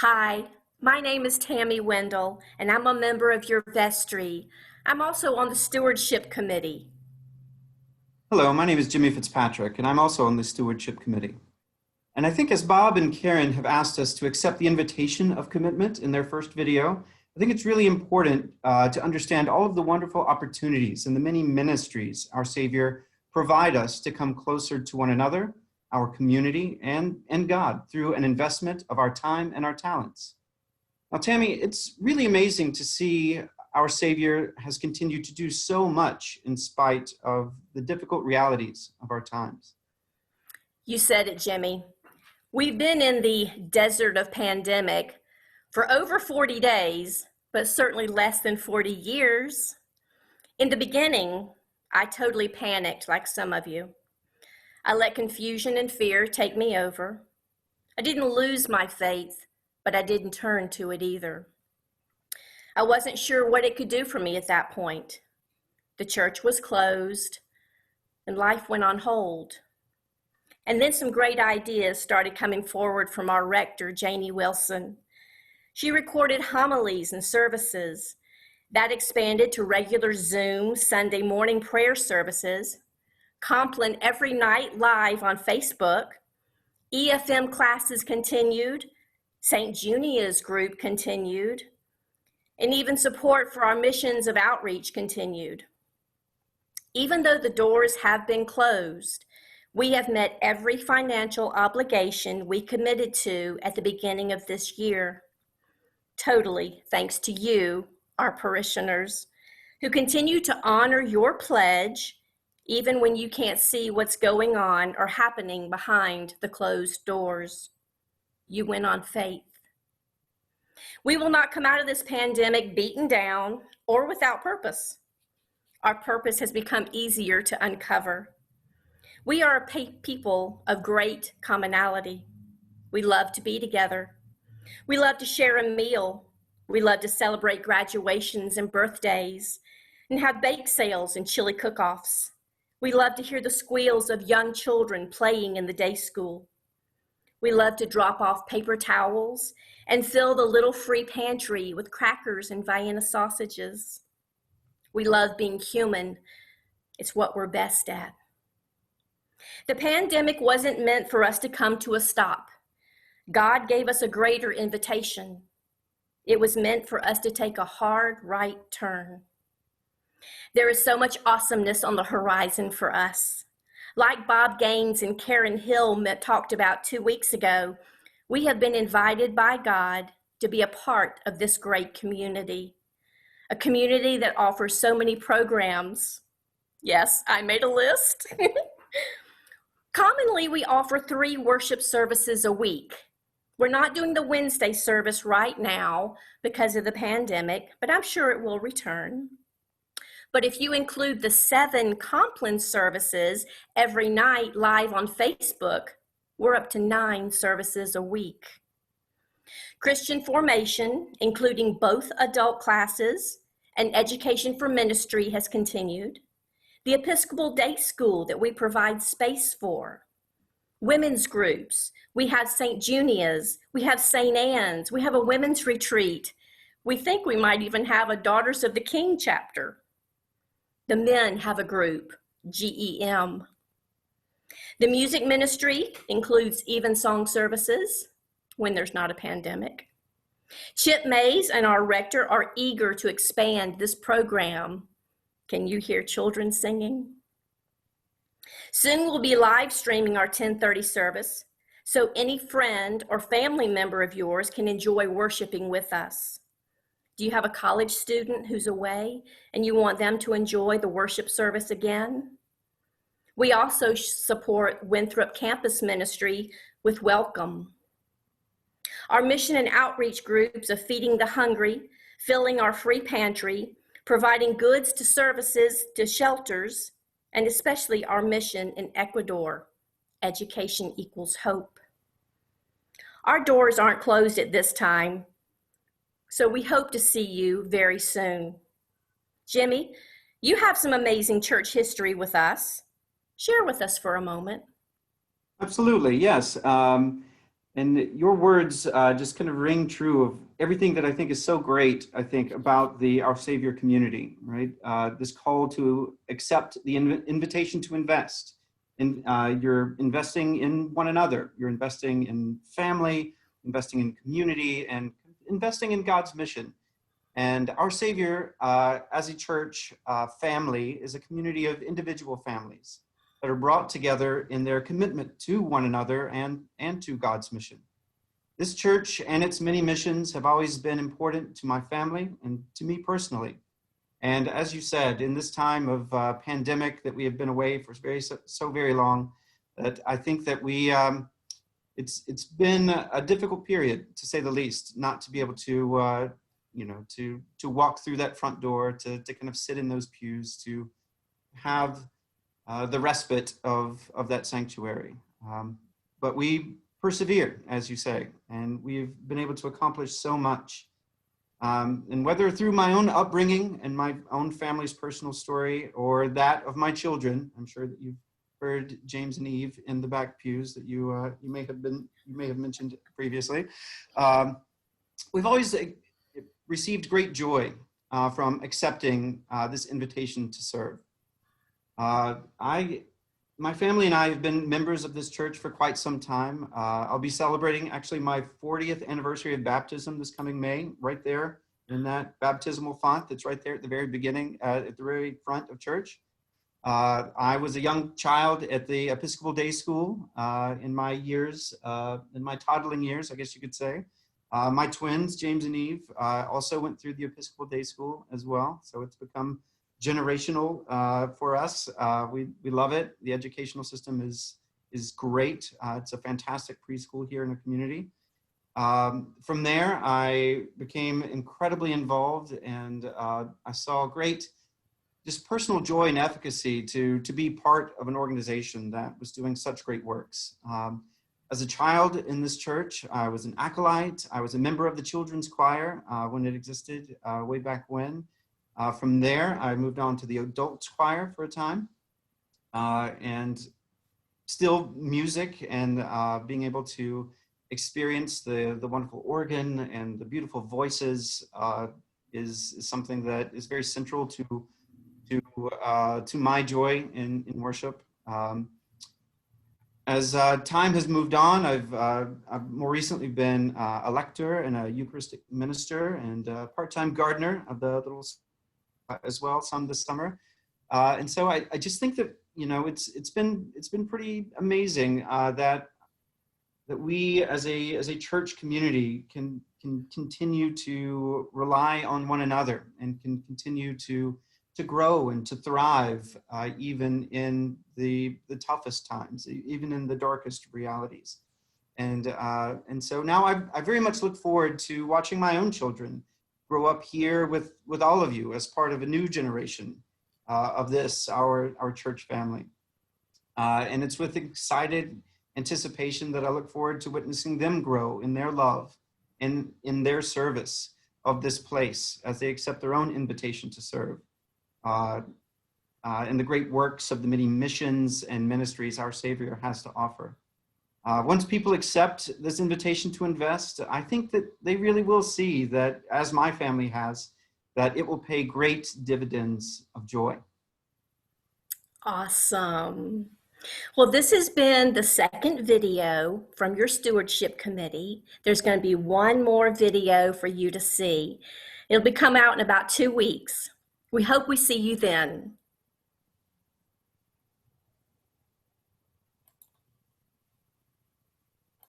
Hi, my name is Tami Wendell, and I'm a member of your vestry. I'm also on the Stewardship Committee. Hello, my name is Jimmy Fitzpatrick, and I'm also on the Stewardship Committee. And I think as Bob and Karen have asked us to accept the invitation of commitment in their first video, I think it's really important to understand all of the wonderful opportunities and the many ministries our Savior provide us to come closer to one another, our community, and God through an investment of our time and our talents. Now, Tami, it's really amazing to see our Savior has continued to do so much in spite of the difficult realities of our times. You said it, Jimmy. We've been in the desert of pandemic for over 40 days, but certainly less than 40 years. In the beginning, I totally panicked like some of you. I let confusion and fear take me over. I didn't lose my faith, but I didn't turn to it either. I wasn't sure what it could do for me at that point. The church was closed and life went on hold. And then some great ideas started coming forward from our rector, Janie Wilson. She recorded homilies and services. That expanded to regular Zoom Sunday morning prayer services, Compline every night live on Facebook, EFM classes continued, St. Junia's group continued, and even support for our missions of outreach continued. Even though the doors have been closed, we have met every financial obligation we committed to at the beginning of this year. Totally thanks to you, our parishioners, who continue to honor your pledge even when you can't see what's going on or happening behind the closed doors. You went on faith. We will not come out of this pandemic beaten down or without purpose. Our purpose has become easier to uncover. We are a people of great commonality. We love to be together. We love to share a meal. We love to celebrate graduations and birthdays and have bake sales and chili cook-offs. We love to hear the squeals of young children playing in the day school. We love to drop off paper towels and fill the little free pantry with crackers and Vienna sausages. We love being human. It's what we're best at. The pandemic wasn't meant for us to come to a stop. God gave us a greater invitation. It was meant for us to take a hard right turn. There is so much awesomeness on the horizon for us. Like Bob Gaines and Karen Hill talked about 2 weeks ago, we have been invited by God to be a part of this great community, a community that offers so many programs. Yes, I made a list. Commonly, we offer 3 worship services a week. We're not doing the Wednesday service right now because of the pandemic, but I'm sure it will return. But if you include the 7 Compline services every night live on Facebook, we're up to 9 services a week. Christian formation, including both adult classes and education for ministry, has continued. The Episcopal Day School that we provide space for. Women's groups. We have St. Junia's. We have St. Anne's. We have a women's retreat. We think we might even have a Daughters of the King chapter. The men have a group, GEM. The music ministry includes evensong services when there's not a pandemic. Chip Mays and our rector are eager to expand this program. Can you hear children singing? Soon we'll be live streaming our 10:30 service, so any friend or family member of yours can enjoy worshiping with us. Do you have a college student who's away and you want them to enjoy the worship service again? We also support Winthrop Campus Ministry with Welcome. Our mission and outreach groups of feeding the hungry, filling our free pantry, providing goods to services to shelters, and especially our mission in Ecuador, Education Equals Hope. Our doors aren't closed at this time, so we hope to see you very soon. Jimmy, you have some amazing church history with us. Share with us for a moment. Absolutely, yes. And your words just kind of ring true of everything that I think is so great, I think, about the Our Savior community, right? This call to accept the invitation to invest. And you're investing in one another. You're investing in family, investing in community, and investing in God's mission. And Our Savior, as a church family, is a community of individual families that are brought together in their commitment to one another and to God's mission. This church and its many missions have always been important to my family and to me personally. And as you said, in this time of pandemic that we have been away for so very long, that I think that it's been a difficult period, to say the least, not to be able to to walk through that front door, to kind of sit in those pews, to have the respite of that sanctuary. But we persevere, as you say, and we've been able to accomplish so much. And whether through my own upbringing and my own family's personal story, or that of my children, I'm sure that you've heard James and Eve in the back pews that you may have mentioned previously. We've always received great joy from accepting this invitation to serve. My family and I have been members of this church for quite some time. I'll be celebrating actually my 40th anniversary of baptism this coming May, right there in that baptismal font that's right there at the very beginning, at the very front of church. I was a young child at the Episcopal Day School in my years, in my toddling years, I guess you could say. My twins, James and Eve, also went through the Episcopal Day School as well. So it's become generational for us. We love it. The educational system is great. It's a fantastic preschool here in the community. From there, I became incredibly involved, and I saw great just personal joy and efficacy to be part of an organization that was doing such great works. As a child in this church, I was an acolyte. I was a member of the children's choir when it existed way back when. From there, I moved on to the adults choir for a time, and still music and being able to experience the wonderful organ and the beautiful voices is something that is very central to my joy in worship. As time has moved on, I've more recently been a lector and a Eucharistic minister and a part-time gardener of the little as well, some this summer. And so I just think that, it's been pretty amazing that we as a church community can continue to rely on one another and can continue to grow and to thrive even in the toughest times, even in the darkest realities. And so now I very much look forward to watching my own children grow up here with all of you as part of a new generation of our church family. And it's with excited anticipation that I look forward to witnessing them grow in their love and in their service of this place as they accept their own invitation to serve. And the great works of the many missions and ministries our Savior has to offer. Once people accept this invitation to invest, I think that they really will see that, as my family has, that it will pay great dividends of joy. Awesome. Well, this has been the second video from your stewardship committee. There's going to be one more video for you to see. It'll be come out in about 2 weeks. We hope we see you then.